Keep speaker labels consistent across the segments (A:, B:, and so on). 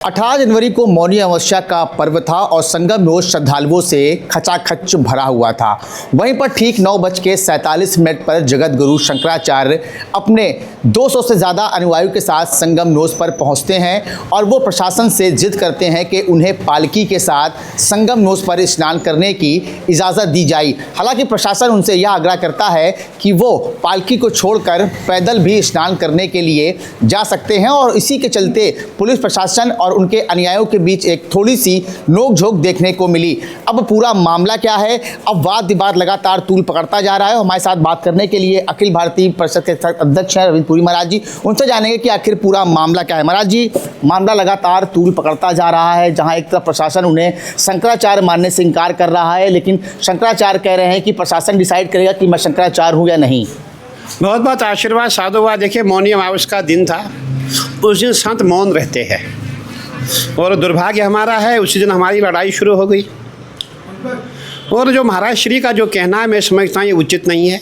A: 18 जनवरी को मौनी अमावस्या का पर्व था और संगम रोड श्रद्धालुओं से खचाखच भरा हुआ था। वहीं पर ठीक 9:47 पर जगत गुरु शंकराचार्य अपने 200 से ज़्यादा अनुयायियों के साथ संगम रोड पर पहुंचते हैं और वो प्रशासन से जिद करते हैं कि उन्हें पालकी के साथ संगम रोड पर स्नान करने की इजाज़त दी जाए। हालांकि प्रशासन उनसे यह आग्रह करता है कि वो पालकी को छोड़कर पैदल भी स्नान करने के लिए जा सकते हैं और इसी के चलते पुलिस प्रशासन और उनके अनुयायियों के बीच एक थोड़ी सी नोक-झोंक देखने को मिली। अब पूरा मामला क्या है, अब वाद विवाद लगातार तूल पकड़ता जा रहा है। हमारे साथ बात करने के लिए अखिल भारतीय परिषद के अध्यक्ष हैं रविंद्र पुरी महाराज जी, उनसे जानेंगे कि आखिर पूरा मामला क्या है। महाराज जी, मामला लगातार तूल पकड़ता जा रहा है, जहाँ एक तरफ प्रशासन उन्हें शंकराचार्य मानने से इनकार कर रहा है, लेकिन शंकराचार्य कह रहे हैं कि प्रशासन डिसाइड करेगा कि मैं शंकराचार्य हूँ या नहीं।
B: बहुत बहुत आशीर्वाद साधुवाद। देखिए, मौनी अमावस्या का दिन था, उस दिन संत मौन रहते हैं और दुर्भाग्य हमारा है उसी दिन हमारी लड़ाई शुरू हो गई। और जो महाराज श्री का जो कहना है, मैं समझता हूँ ये उचित नहीं है।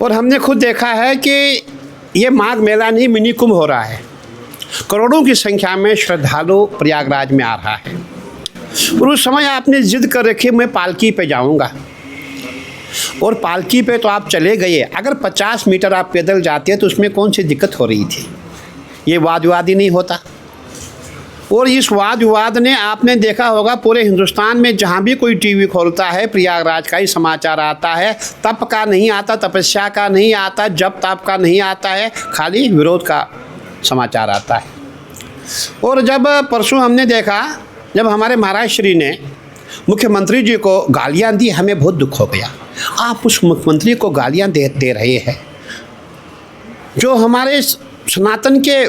B: और हमने खुद देखा है कि ये माघ मेला नहीं, मिनी कुंभ हो रहा है। करोड़ों की संख्या में श्रद्धालु प्रयागराज में आ रहा है और उस समय आपने जिद कर रखी मैं पालकी पे जाऊँगा, और पालकी पे तो आप चले गए। अगर 50 मीटर आप पैदल जाते तो उसमें कौन सी दिक्कत हो रही थी? ये वाद विवाद ही नहीं होता। और इस वाद विवाद ने आपने देखा होगा पूरे हिंदुस्तान में जहाँ भी कोई टीवी खोलता है प्रयागराज का ही समाचार आता है। तप का नहीं आता, तपस्या का नहीं आता, जप तप का नहीं आता है, खाली विरोध का समाचार आता है। और जब परसों हमने देखा, जब हमारे महाराज श्री ने मुख्यमंत्री जी को गालियाँ दी, हमें बहुत दुख हो गया। आप उस मुख्यमंत्री को गालियाँ दे रहे हैं जो हमारे सनातन के,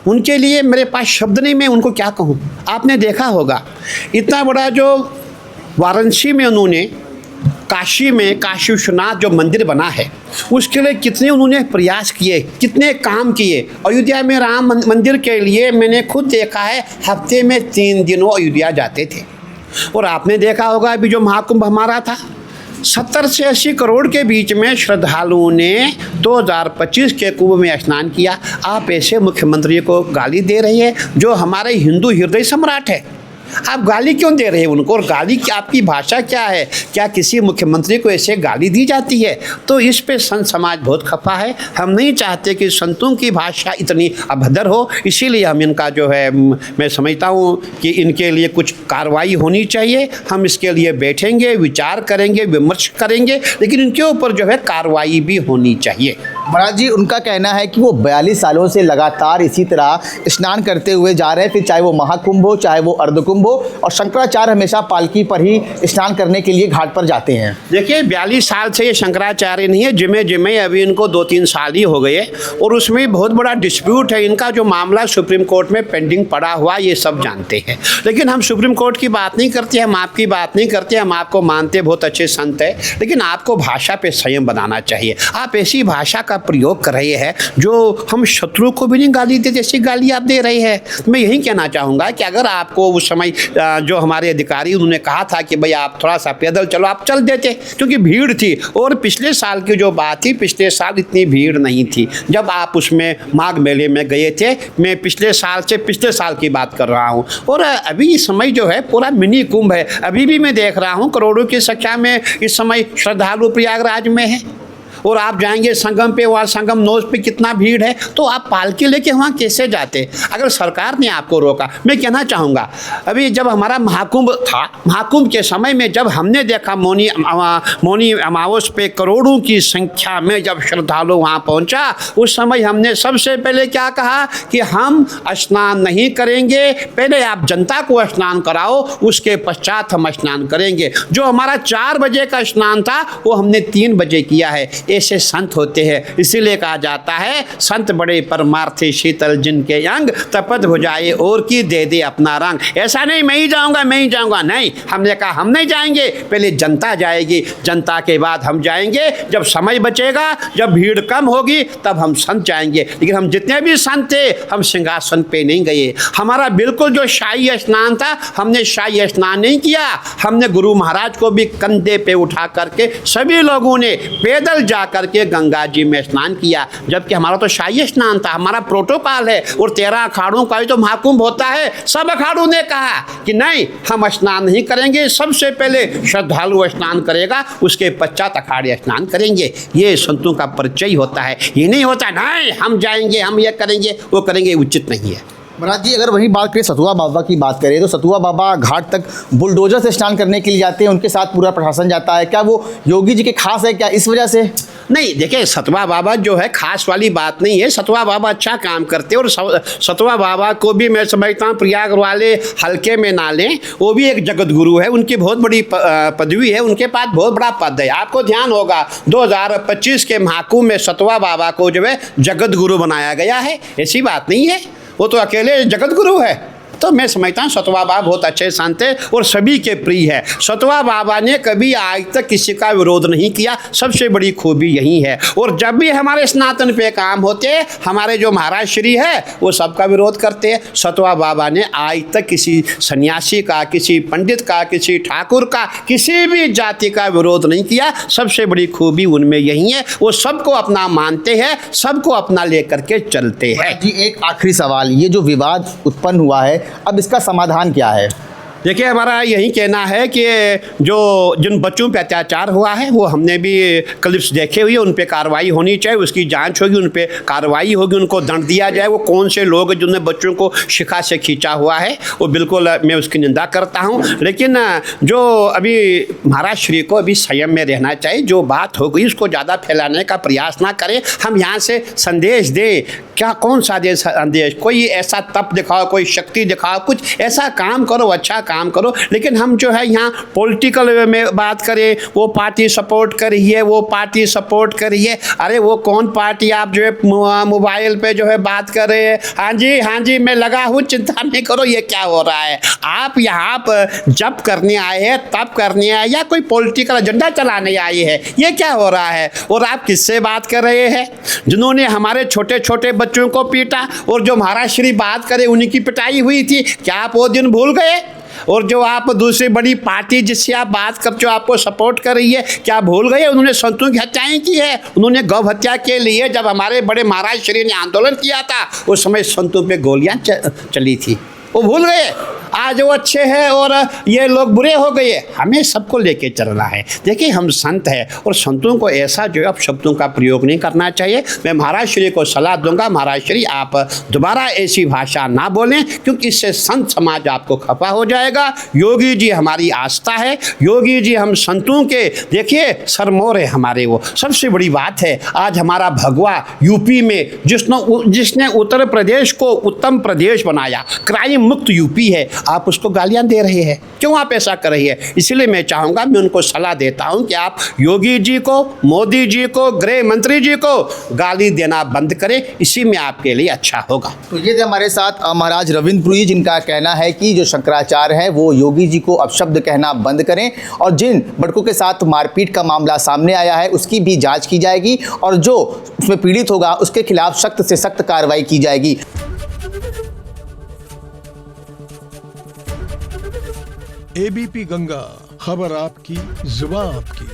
B: उनके लिए मेरे पास शब्द नहीं, मैं उनको क्या कहूँ। आपने देखा होगा इतना बड़ा जो वाराणसी में उन्होंने, काशी में काशी विश्वनाथ जो मंदिर बना है, उसके लिए कितने उन्होंने प्रयास किए, कितने काम किए। अयोध्या में राम मंदिर के लिए मैंने खुद देखा है, हफ्ते में 3 दिन वो अयोध्या जाते थे। और आपने देखा होगा अभी जो महाकुंभ हमारा था, 70 से 80 करोड़ के बीच में श्रद्धालुओं ने 2025 के कुंभ में स्नान किया। आप ऐसे मुख्यमंत्री को गाली दे रहे हैं जो हमारे हिंदू हृदय सम्राट है। आप गाली क्यों दे रहे हैं उनको? और गाली की आपकी भाषा क्या है? क्या किसी मुख्यमंत्री को ऐसे गाली दी जाती है? तो इस पे संत समाज बहुत खफा है। हम नहीं चाहते कि संतों की भाषा इतनी अभद्र हो, इसीलिए हम इनका जो है, मैं समझता हूँ कि इनके लिए कुछ कार्रवाई होनी चाहिए। हम इसके लिए बैठेंगे, विचार करेंगे, विमर्श करेंगे, लेकिन इनके ऊपर जो है कार्रवाई भी होनी चाहिए।
A: महाराज जी, उनका कहना है कि वो 42 सालों से लगातार इसी तरह स्नान करते हुए जा रहे हैं, फिर चाहे वो महाकुंभ हो चाहे वो अर्धकुंभ हो, और शंकराचार्य हमेशा पालकी पर ही स्नान करने के लिए घाट पर जाते हैं।
B: देखिए, 42 साल से ये शंकराचार्य नहीं है, जिमे जिमे अभी इनको 2-3 साल ही हो गए, और उसमें बहुत बड़ा डिस्प्यूट है। इनका जो मामला सुप्रीम कोर्ट में पेंडिंग पड़ा हुआ, ये सब जानते हैं। लेकिन हम सुप्रीम कोर्ट की बात नहीं करते, हम आपकी बात नहीं करते, हम आपको मानते बहुत अच्छे संत है, लेकिन आपको भाषा पे संयम बनाना चाहिए। आप ऐसी भाषा का प्रयोग कर रहे हैं जो हम शत्रु को भी नहीं गाली दे, जैसी गाली आप दे रहे हैं। मैं यही कहना चाहूँगा कि अगर आपको उस समय जो हमारे अधिकारी उन्होंने कहा था कि भाई आप थोड़ा सा पैदल चलो, आप चल देते, क्योंकि भीड़ थी। और पिछले साल की जो बात थी, पिछले साल इतनी भीड़ नहीं थी जब आप उसमें माघ मेले में गए थे। मैं पिछले साल से पिछले साल की बात कर रहा हूँ। और अभी इस समय जो है पूरा मिनी कुंभ है। अभी भी मैं देख रहा हूँ करोड़ों की संख्या में इस समय श्रद्धालु प्रयागराज में है। और आप जाएंगे संगम पे, वहाँ संगम नोज पे कितना भीड़ है, तो आप पालकी लेके वहाँ कैसे जाते? अगर सरकार ने आपको रोका, मैं कहना चाहूँगा अभी जब हमारा महाकुंभ था, महाकुंभ के समय में जब हमने देखा मौनी अमावस्या पे करोड़ों की संख्या में जब श्रद्धालु वहाँ पहुँचा, उस समय हमने सबसे पहले क्या कहा कि हम स्नान नहीं करेंगे, पहले आप जनता को स्नान कराओ, उसके पश्चात हम स्नान करेंगे। जो हमारा 4 बजे का स्नान था वो हमने 3 बजे किया है। ऐसे संत होते हैं, इसीलिए कहा जाता है संत बड़े परमार्थी शीतल जिनके अंग, तपत भुजाए और की दे दे अपना रंग। ऐसा नहीं मैं ही जाऊंगा, मैं ही जाऊंगा, नहीं। हमने कहा हम नहीं जाएंगे, पहले जनता जाएगी, जनता के बाद हम जाएंगे। जब समय बचेगा, जब भीड़ कम होगी, तब हम संत जाएंगे। लेकिन हम जितने भी संत थे, हम सिंहासन पे नहीं गए। हमारा बिल्कुल जो शाही स्नान था, हमने शाही स्नान नहीं किया। हमने गुरु महाराज को भी कंधे पे उठा करके सभी लोगों ने पैदल जा करके गंगा जी में स्नान किया, जबकि हमारा तो शाही स्नान था, हमारा प्रोटोकॉल है। और 13 अखाड़ों का भी तो महाकुंभ होता है। सब अखाड़ों ने कहा कि नहीं, हम स्नान नहीं करेंगे, सबसे पहले श्रद्धालु स्नान करेगा, उसके पश्चात अखाड़े स्नान करेंगे। ये संतों का परिचय होता है। ये नहीं होता नहीं हम जाएंगे, हम ये करेंगे, वो करेंगे, उचित नहीं है।
A: महाराज जी, अगर वही बात करें सतुआ बाबा की बात करें तो सतुआ बाबा घाट तक बुलडोजर से स्नान करने के लिए जाते हैं, उनके साथ पूरा प्रशासन जाता है। क्या वो योगी जी के खास है क्या इस वजह से?
B: नहीं, देखिए सतुआ बाबा जो है खास वाली बात नहीं है। सतुआ बाबा अच्छा काम करते हैं और सतुआ बाबा को भी मैं समझता हूँ प्रयाग वाले हल्के में ना लें। वो भी एक जगत गुरु है, उनकी बहुत बड़ी पदवी है, उनके पास बहुत बड़ा पद है। आपको ध्यान होगा 2025 के महाकुंभ में सतुआ बाबा को जो है जगत गुरु बनाया गया है। ऐसी बात नहीं है, वो तो अकेले जगत गुरु है। तो मैं समझता हूँ सतुआ बाबा बहुत अच्छे संत है और सभी के प्रिय है। सतुआ बाबा ने कभी आज तक किसी का विरोध नहीं किया, सबसे बड़ी खूबी यही है। और जब भी हमारे सनातन पे काम होते हैं, हमारे जो महाराज श्री है वो सबका विरोध करते हैं। सतुआ बाबा ने आज तक किसी सन्यासी का, किसी पंडित का, किसी ठाकुर का, किसी भी जाति का विरोध नहीं किया। सबसे बड़ी खूबी उनमें यही है, वो सबको अपना मानते हैं, सबको अपना लेकर के चलते हैं।
A: जी, एक आखिरी सवाल, ये जो विवाद उत्पन्न हुआ है, अब इसका समाधान क्या है?
B: देखिए, हमारा यही कहना है कि जो जिन बच्चों पे अत्याचार हुआ है वो हमने भी क्लिप्स देखे हुए, उन पे कार्रवाई होनी चाहिए, उसकी जांच होगी, उन पे कार्रवाई होगी, उनको दंड दिया जाए। वो कौन से लोग जिन्होंने बच्चों को शिखा से खींचा हुआ है, वो बिल्कुल मैं उसकी निंदा करता हूँ। लेकिन जो अभी महाराज श्री को अभी संयम में रहना चाहिए। जो बात हो गई उसको ज़्यादा फैलाने का प्रयास ना करें। हम यहाँ से संदेश दें, क्या कौन सा दे संदेश? कोई ऐसा तप दिखाओ, कोई शक्ति दिखाओ, कुछ ऐसा काम करो, अच्छा काम करो। लेकिन हम जो है यहाँ पॉलिटिकल में बात करें, वो पार्टी सपोर्ट करिए, वो पार्टी सपोर्ट करिए। अरे वो कौन पार्टी? आप जो है मोबाइल पे जो है बात कर रहे हैं, हाँ जी मैं लगा हूँ, चिंता नहीं करो। ये क्या हो रहा है? आप यहाँ पर जप करने आए हैं, तप करने आए, या कोई पॉलिटिकल एजेंडा चलाने आए हैं? ये क्या हो रहा है? और आप किससे बात कर रहे हैं? जिन्होंने हमारे छोटे छोटे बच्चों को पीटा और जो महाराज श्री बात करे उन्हीं की पिटाई हुई थी, क्या आप वो दिन भूल गए? और जो आप दूसरी बड़ी पार्टी जिससे आप बात कर, जो आपको सपोर्ट कर रही है, क्या भूल गए? उन्होंने संतों की हत्याएं की है, उन्होंने गौ हत्या के लिए जब हमारे बड़े महाराज श्री ने आंदोलन किया था, उस समय संतों पे गोलियां चली थी, वो भूल गए? आज वो अच्छे हैं और ये लोग बुरे हो गए। हमें सबको लेके चलना है। देखिए, हम संत हैं और संतों को ऐसा जो है अब शब्दों का प्रयोग नहीं करना चाहिए। मैं महाराज श्री को सलाह दूंगा, महाराज श्री आप दोबारा ऐसी भाषा ना बोलें, क्योंकि इससे संत समाज आपको खफा हो जाएगा। योगी जी हमारी आस्था है, योगी जी हम संतों के देखिए सरमोर है हमारे। वो सबसे बड़ी बात है, आज हमारा भगवा यूपी में जिसने उत्तर प्रदेश को उत्तम प्रदेश बनाया, क्राइम मुक्त यूपी है, आप उसको गालियां दे रहे हैं। क्यों आप ऐसा कर रही है? इसलिए मैं चाहूँगा, मैं उनको सलाह देता हूँ कि आप योगी जी को, मोदी जी को, गृह मंत्री जी को गाली देना बंद करें। इसी में आपके लिए अच्छा होगा।
A: तो ये थे हमारे साथ महाराज रविंद्रपुरी, जिनका कहना है कि जो शंकराचार्य हैं वो योगी जी को अपशब्द कहना बंद करें, और जिन बड़कों के साथ मारपीट का मामला सामने आया है उसकी भी जाँच की जाएगी, और जो उसमें पीड़ित होगा उसके खिलाफ सख्त से सख्त कार्रवाई की जाएगी।
C: एबीपी गंगा, खबर आपकी, जुबान आपकी।